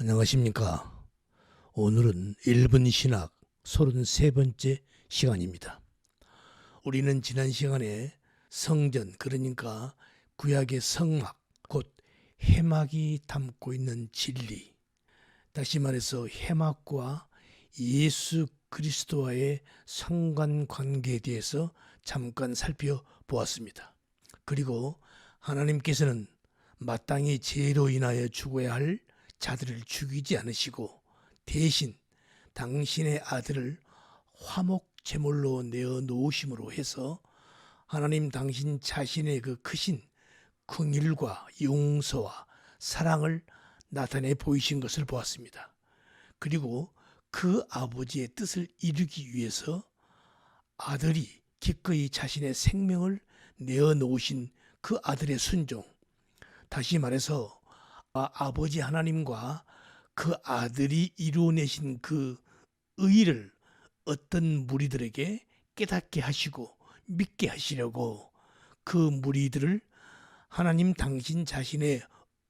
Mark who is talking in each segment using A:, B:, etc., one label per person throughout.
A: 안녕하십니까. 오늘은 1분 신학 33번째 시간입니다. 우리는 지난 시간에 성전, 그러니까 구약의 성막, 곧 해막이 담고 있는 진리, 다시 말해서 해막과 예수 그리스도와의 상관관계에 대해서 잠깐 살펴보았습니다. 그리고 하나님께서는 마땅히 죄로 인하여 죽어야 할 자들을 죽이지 않으시고 대신 당신의 아들을 화목 제물로 내어 놓으심으로 해서 하나님 당신 자신의 그 크신 긍휼과 용서와 사랑을 나타내 보이신 것을 보았습니다. 그리고 그 아버지의 뜻을 이루기 위해서 아들이 기꺼이 자신의 생명을 내어 놓으신 그 아들의 순종, 다시 말해서 아버지 하나님과 그 아들이 이루어내신 그 의를 어떤 무리들에게 깨닫게 하시고 믿게 하시려고 그 무리들을 하나님 당신 자신의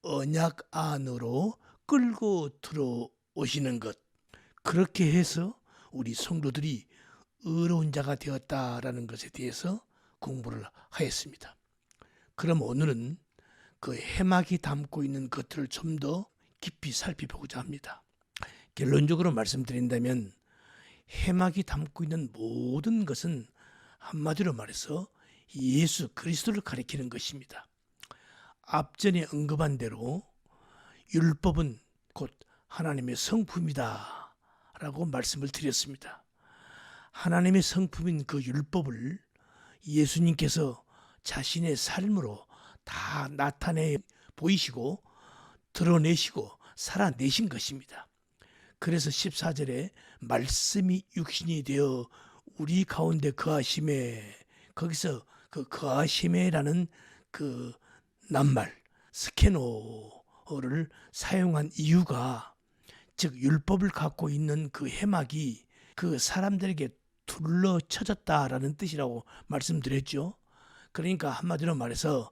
A: 언약 안으로 끌고 들어오시는 것, 그렇게 해서 우리 성도들이 의로운 자가 되었다라는 것에 대해서 공부를 하였습니다. 그럼 오늘은 그 해막이 담고 있는 것들을 좀 더 깊이 살펴보고자 합니다. 결론적으로 말씀드린다면 해막이 담고 있는 모든 것은 한마디로 말해서 예수 그리스도를 가리키는 것입니다. 앞전에 언급한 대로 율법은 곧 하나님의 성품이다 라고 말씀을 드렸습니다. 하나님의 성품인 그 율법을 예수님께서 자신의 삶으로 다 나타내 보이시고 드러내시고 살아내신 것입니다. 그래서 14절에 말씀이 육신이 되어 우리 가운데 거하심에, 거기서 그 거하심에라는 그 낱말 스케노를 사용한 이유가, 즉 율법을 갖고 있는 그 해막이 그 사람들에게 둘러쳐졌다라는 뜻이라고 말씀드렸죠. 그러니까 한마디로 말해서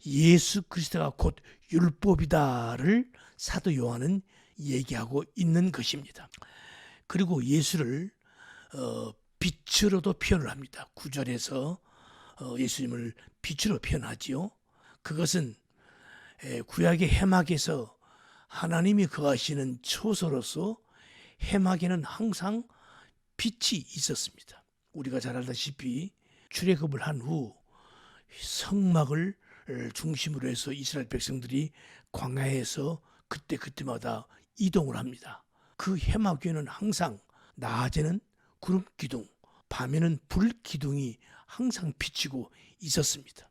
A: 예수 그리스도가 곧 율법이다를 사도 요한은 얘기하고 있는 것입니다. 그리고 예수를 빛으로도 표현을 합니다. 9절에서 예수님을 빛으로 표현하지요. 그것은 구약의 해막에서 하나님이 거하시는 처소로서 해막에는 항상 빛이 있었습니다. 우리가 잘 알다시피 출애굽을 한 후 성막을 중심으로 해서 이스라엘 백성들이 광야에서 그때마다 이동을 합니다. 그 해막 위에는 항상 낮에는 구름 기둥, 밤에는 불 기둥이 항상 비치고 있었습니다.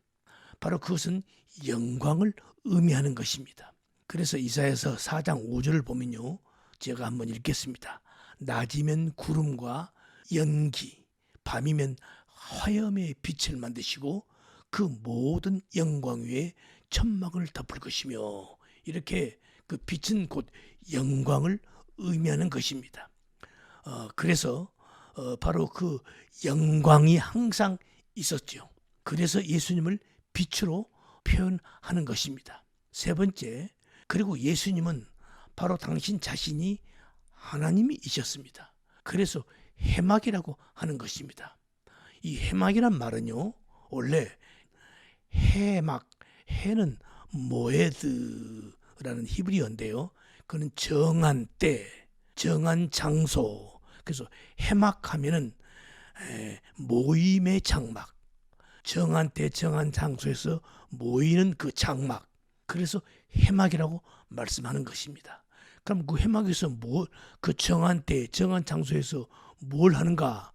A: 바로 그것은 영광을 의미하는 것입니다. 그래서 이사야서 4장 5절을 보면요, 제가 한번 읽겠습니다. 낮이면 구름과 연기, 밤이면 화염의 빛을 만드시고 그 모든 영광 위에 천막을 덮을 것이며, 이렇게 그 빛은 곧 영광을 의미하는 것입니다. 그래서 바로 그 영광이 항상 있었죠. 그래서 예수님을 빛으로 표현하는 것입니다. 세 번째, 그리고 예수님은 바로 당신 자신이 하나님이셨습니다. 그래서 해막이라고 하는 것입니다. 이 해막이란 말은요, 원래 해막, 해는 모에드라는 히브리어인데요, 그는 정한 때, 정한 장소, 그래서 해막하면은 모임의 장막, 정한 때 정한 장소에서 모이는 그 장막, 그래서 해막이라고 말씀하는 것입니다. 그럼 그 해막에서 그 정한 때 정한 장소에서 뭘 하는가?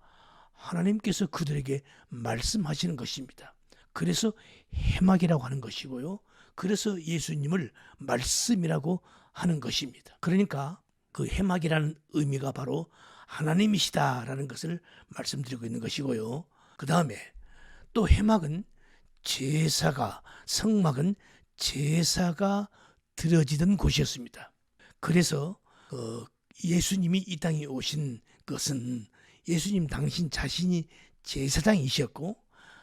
A: 하나님께서 그들에게 말씀하시는 것입니다. 그래서 해막이라고 하는 것이고요, 그래서 예수님을 말씀이라고 하는 것입니다. 그러니까 그 해막이라는 의미가 바로 하나님이시다라는 것을 말씀드리고 있는 것이고요. 그 다음에 또 해막은 제사가, 성막은 제사가 드려지던 곳이었습니다. 그래서 예수님이 이 땅에 오신 것은 예수님 당신 자신이 제사장이셨고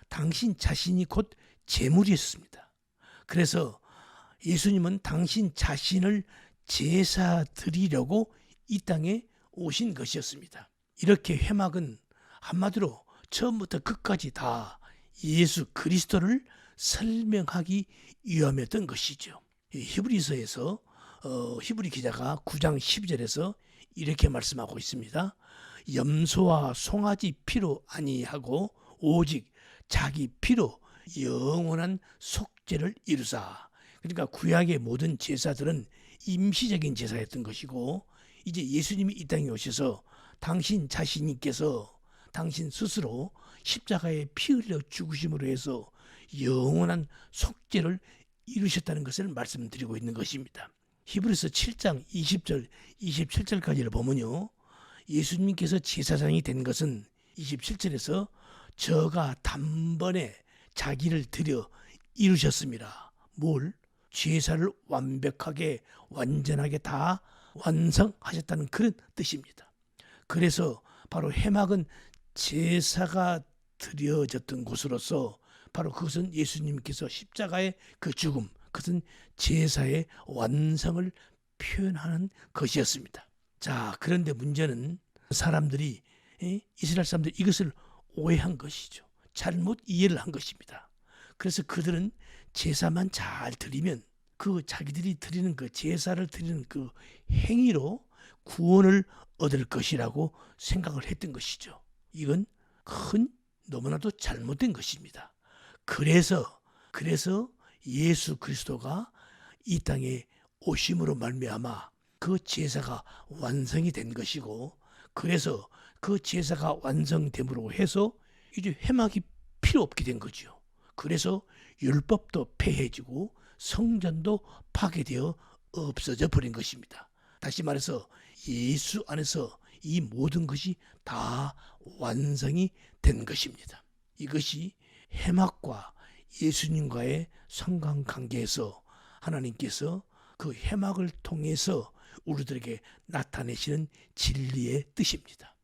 A: 당신 자신이 곧 제물이었습니다. 그래서 예수님은 당신 자신을 제사 드리려고 이 땅에 오신 것이었습니다. 이렇게 회막은 한마디로 처음부터 끝까지 다 예수 그리스도를 설명하기 위함이었던 것이죠. 히브리서에서 히브리 기자가 9장 12절에서 이렇게 말씀하고 있습니다. 염소와 송아지 피로 아니하고 오직 자기 피로 영원한 속죄를 이루사. 그러니까 구약의 모든 제사들은 임시적인 제사였던 것이고, 이제 예수님이 이 땅에 오셔서 당신 자신께서 당신 스스로 십자가에 피 흘려 죽으심으로 해서 영원한 속죄를 이루셨다는 것을 말씀드리고 있는 것입니다. 히브리서 7장 20절 27절까지를 보면요, 예수님께서 제사장이 된 것은 27절에서 저가 단번에 자기를 드려 이루셨습니다. 뭘? 제사를 완벽하게 완전하게 다 완성하셨다는 그런 뜻입니다. 그래서 바로 회막은 제사가 드려졌던 곳으로서 바로 그것은 예수님께서 십자가의 그 죽음, 그것은 제사의 완성을 표현하는 것이었습니다. 자, 그런데 문제는 사람들이, 이스라엘 사람들이 이것을 오해한 것이죠. 잘못 이해를 한 것입니다. 그래서 그들은 제사만 잘 드리면 그 자기들이 드리는 그 제사를 드리는 그 행위로 구원을 얻을 것이라고 생각을 했던 것이죠. 이건 너무나도 잘못된 것입니다. 그래서 예수 그리스도가 이 땅에 오심으로 말미암아 그 제사가 완성이 된 것이고, 그래서 그 제사가 완성됨으로 해서 이제 회막이 필요 없게 된 거죠. 그래서 율법도 폐해지고 성전도 파괴되어 없어져 버린 것입니다. 다시 말해서 예수 안에서 이 모든 것이 다 완성이 된 것입니다. 이것이 회막과 예수님과의 상관관계에서 하나님께서 그 회막을 통해서 우리들에게 나타내시는 진리의 뜻입니다.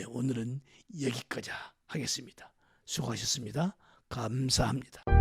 A: 오늘은 여기까지 하겠습니다. 수고하셨습니다. 감사합니다.